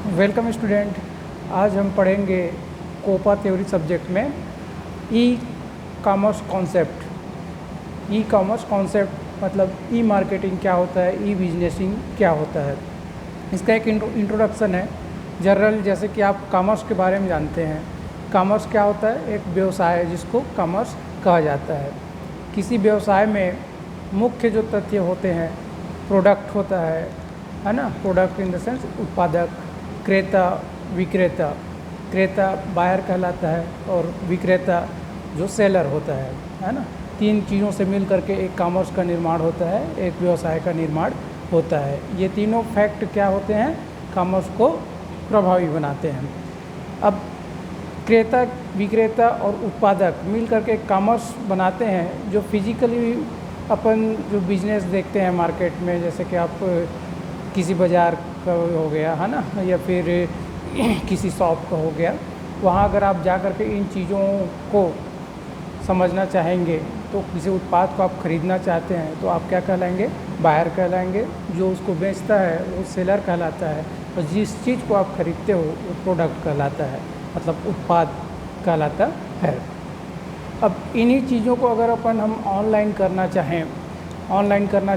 Welcome student. आज हम पढ़ेंगे कोपा थ्योरी सब्जेक्ट में e commerce concept. E commerce concept मतलब ई मार्केटिंग क्या होता है, ई बिजनेसिंग क्या होता है। इसका एक इंट्रोडक्शन है जनरल, जैसे कि आप कॉमर्स के बारे में जानते हैं। कॉमर्स क्या होता है? एक व्यवसाय है जिसको कॉमर्स कहा जाता है। किसी व्यवसाय में मुख्य जो तथ्य होते हैं, प्रोडक्ट होता है ना। प्रोडक्ट इन द सेंस उत्पादक, क्रेता, विक्रेता। क्रेता बायर कहलाता है और विक्रेता जो सेलर होता है ना। तीन चीज़ों से मिल करके एक कॉमर्स का निर्माण होता है, एक व्यवसाय का निर्माण होता है। ये तीनों फैक्ट क्या होते हैं? कॉमर्स को प्रभावी बनाते हैं। अब क्रेता, विक्रेता और उत्पादक मिल करके कॉमर्स बनाते हैं। जो फिजिकली अपन जो बिजनेस देखते हैं मार्केट में, जैसे कि आप किसी बाज़ार का हो गया है ना, या फिर किसी शॉप का हो गया, वहाँ अगर आप जा कर के इन चीज़ों को समझना चाहेंगे तो किसी उत्पाद को आप ख़रीदना चाहते हैं तो आप क्या कहलाएंगे? बायर कहलाएंगे। जो उसको बेचता है वो सेलर कहलाता है, और जिस चीज़ को आप खरीदते हो वो प्रोडक्ट कहलाता है, मतलब उत्पाद कहलाता है। अब इन्हीं चीज़ों को अगर अपन हम ऑनलाइन करना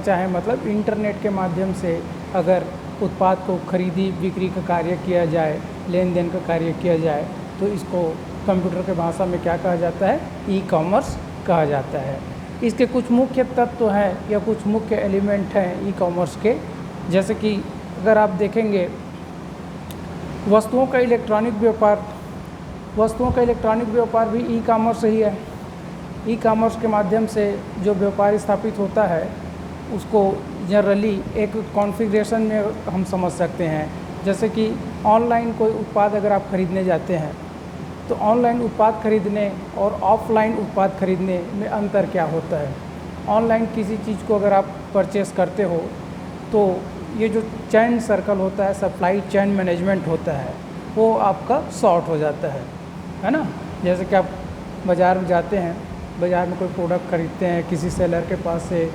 चाहें मतलब इंटरनेट के माध्यम से अगर उत्पाद को खरीदी बिक्री का कार्य किया जाए, लेन देन का कार्य किया जाए, तो इसको कंप्यूटर के भाषा में क्या कहा जाता है? ई कॉमर्स कहा जाता है। इसके कुछ मुख्य तत्व हैं या कुछ मुख्य एलिमेंट हैं ई कॉमर्स के। जैसे कि अगर आप देखेंगे वस्तुओं का इलेक्ट्रॉनिक व्यापार भी ई कॉमर्स ही है। ई कॉमर्स के माध्यम से जो व्यापार स्थापित होता है उसको जनरली एक कॉन्फ़िगरेशन में हम समझ सकते हैं। जैसे कि ऑनलाइन कोई उत्पाद अगर आप खरीदने जाते हैं तो ऑनलाइन उत्पाद खरीदने और ऑफलाइन उत्पाद खरीदने में अंतर क्या होता है? ऑनलाइन किसी चीज़ को अगर आप परचेस करते हो तो ये जो चैन सर्कल होता है, सप्लाई चैन मैनेजमेंट होता है, वो आपका शॉर्ट हो जाता है ना। जैसे कि आप बाज़ार में जाते हैं, बाज़ार में कोई प्रोडक्ट खरीदते हैं, किसी सेलर के पास से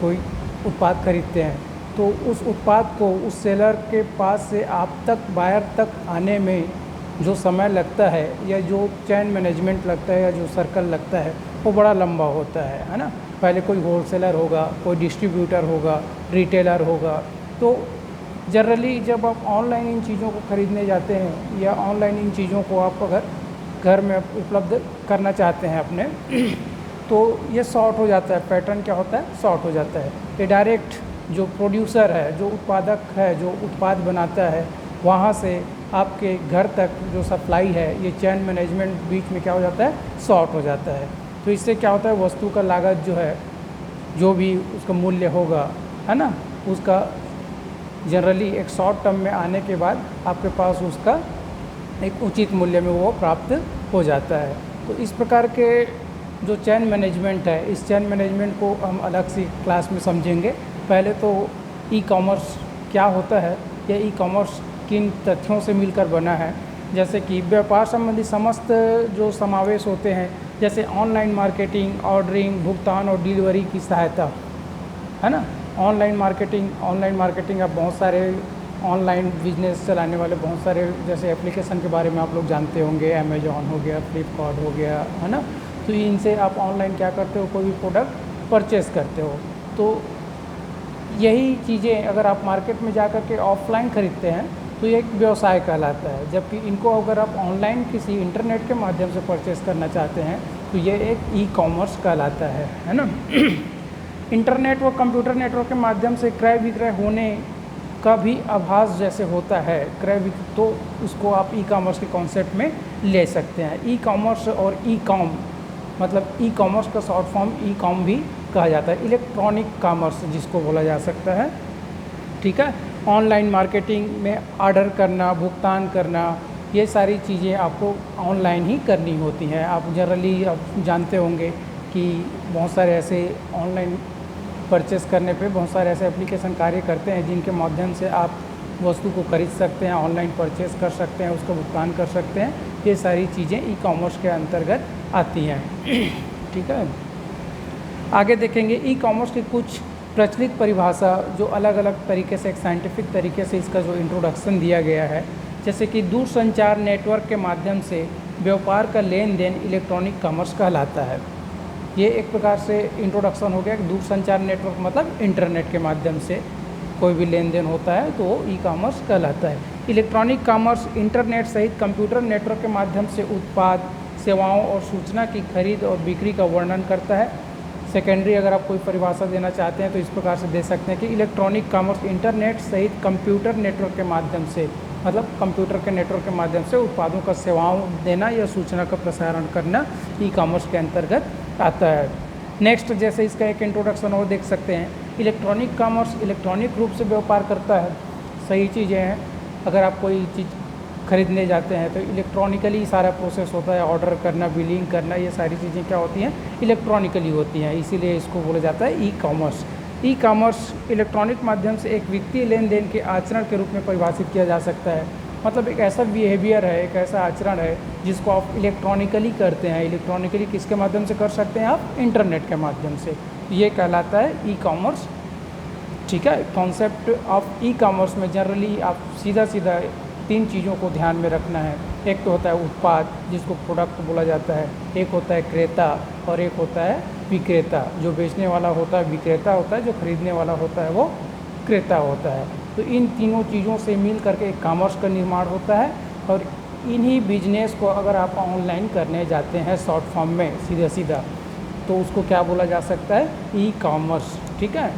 कोई उत्पाद खरीदते हैं, तो उस उत्पाद को उस सेलर के पास से आप तक, बायर तक आने में जो समय लगता है या जो चैन मैनेजमेंट लगता है या जो सर्कल लगता है वो बड़ा लंबा होता है ना। पहले कोई होलसेलर होगा, कोई डिस्ट्रीब्यूटर होगा, रिटेलर होगा। तो जनरली जब आप ऑनलाइन इन चीज़ों को ख़रीदने जाते हैं या ऑनलाइन इन चीज़ों को आप अगर घर में उपलब्ध करना चाहते हैं अपने, तो ये शॉर्ट हो जाता है। पैटर्न क्या होता है? शॉर्ट हो जाता है। ये डायरेक्ट जो प्रोड्यूसर है, जो उत्पादक है, जो उत्पाद बनाता है, वहाँ से आपके घर तक जो सप्लाई है, ये चैन मैनेजमेंट बीच में क्या हो जाता है? शॉर्ट हो जाता है। तो इससे क्या होता है? वस्तु का लागत जो है, जो भी उसका मूल्य होगा है ना, उसका जनरली एक शॉर्ट टर्म में आने के बाद आपके पास उसका एक उचित मूल्य में वो प्राप्त हो जाता है। तो इस प्रकार के जो चैन मैनेजमेंट है, इस चैन मैनेजमेंट को हम अलग सी क्लास में समझेंगे। पहले तो ई कॉमर्स क्या होता है या ई कॉमर्स किन तथ्यों से मिलकर बना है। जैसे कि व्यापार संबंधी समस्त जो समावेश होते हैं, जैसे ऑनलाइन मार्केटिंग, ऑर्डरिंग, भुगतान और डिलीवरी की सहायता, है ना। ऑनलाइन मार्केटिंग आप बहुत सारे ऑनलाइन बिजनेस चलाने वाले बहुत सारे जैसे एप्लीकेशन के बारे में आप लोग जानते होंगे। अमेजॉन हो गया, फ्लिपकार्ट हो गया, है ना। तो इनसे आप ऑनलाइन क्या करते हो? कोई भी प्रोडक्ट परचेस करते हो। तो यही चीज़ें अगर आप मार्केट में जा कर के ऑफलाइन ख़रीदते हैं तो ये एक व्यवसाय कहलाता है। जबकि इनको अगर आप ऑनलाइन किसी इंटरनेट के माध्यम से परचेस करना चाहते हैं तो ये एक ई कॉमर्स कहलाता है ना। इंटरनेट व कंप्यूटर नेटवर्क के माध्यम से क्रय विक्रय होने का भी आभास जैसे होता है, तो उसको आप ई कॉमर्स के कॉन्सेप्ट में ले सकते हैं। ई कॉमर्स और ई कॉम मतलब ई कॉमर्स का शॉर्ट फॉर्म ई कॉम भी कहा जाता है। इलेक्ट्रॉनिक कॉमर्स जिसको बोला जा सकता है, ठीक है। ऑनलाइन मार्केटिंग में ऑर्डर करना, भुगतान करना, ये सारी चीज़ें आपको ऑनलाइन ही करनी होती हैं। आप जनरली आप जानते होंगे कि बहुत सारे ऐसे ऑनलाइन परचेस करने पे बहुत सारे ऐसे एप्लीकेशन कार्य करते हैं जिनके माध्यम से आप वस्तु को खरीद सकते हैं, ऑनलाइन परचेस कर सकते हैं, उसका भुगतान कर सकते हैं। ये सारी चीज़ें ई कॉमर्स के अंतर्गत आती हैं, ठीक है। आगे देखेंगे ई कॉमर्स की कुछ प्रचलित परिभाषा, जो अलग अलग तरीके से एक साइंटिफिक तरीके से इसका जो इंट्रोडक्शन दिया गया है। जैसे कि दूरसंचार नेटवर्क के माध्यम से व्यापार का लेन देन इलेक्ट्रॉनिक कॉमर्स कहलाता है। ये एक प्रकार से इंट्रोडक्शन हो गया कि दूरसंचार नेटवर्क मतलब इंटरनेट के माध्यम से कोई भी लेन देन होता है तो वो ई कॉमर्स कहलाता है। इलेक्ट्रॉनिक कॉमर्स इंटरनेट सहित कंप्यूटर नेटवर्क के माध्यम से उत्पाद, सेवाओं और सूचना की खरीद और बिक्री का वर्णन करता है। सेकेंडरी अगर आप कोई परिभाषा देना चाहते हैं तो इस प्रकार से दे सकते हैं कि इलेक्ट्रॉनिक कॉमर्स इंटरनेट सहित कंप्यूटर नेटवर्क के माध्यम से, मतलब कंप्यूटर के नेटवर्क के माध्यम से उत्पादों का सेवाओं देना या सूचना का प्रसारण करना ई कॉमर्स के अंतर्गत आता है। नेक्स्ट जैसे इसका एक इंट्रोडक्शन और देख सकते हैं, इलेक्ट्रॉनिक कॉमर्स इलेक्ट्रॉनिक रूप से व्यापार करता है। सही चीज़ें हैं, अगर आप कोई चीज़ खरीदने जाते हैं तो इलेक्ट्रॉनिकली सारा प्रोसेस होता है, ऑर्डर करना, बिलिंग करना, ये सारी चीज़ें क्या होती हैं, इलेक्ट्रॉनिकली होती हैं, इसीलिए इसको बोला जाता है e commerce. E commerce electronic माध्यम से एक वित्तीय लेन देन के आचरण के रूप में परिभाषित किया जा सकता है। मतलब एक ऐसा बिहेवियर है, एक ऐसा आचरण है जिसको आप इलेक्ट्रॉनिकली करते हैं। इलेक्ट्रॉनिकली किसके माध्यम से कर सकते हैं आप? इंटरनेट के माध्यम से। ये कहलाता है ई कॉमर्स। ठीक है, कॉन्सेप्ट ऑफ ई कॉमर्स में जनरली आप सीधा सीधा 3 चीज़ों को ध्यान में रखना है। एक तो होता है उत्पाद, जिसको प्रोडक्ट बोला जाता है, एक होता है क्रेता और एक होता है विक्रेता। जो बेचने वाला होता है विक्रेता होता है, जो खरीदने वाला होता है वो क्रेता होता है। तो इन तीनों चीज़ों से मिल करके एक कॉमर्स का निर्माण होता है और इन्हीं बिजनेस को अगर आप ऑनलाइन करने जाते हैं शॉर्ट फॉर्म में सीधा सीधा, तो उसको क्या बोला जा सकता है? E commerce. ठीक है।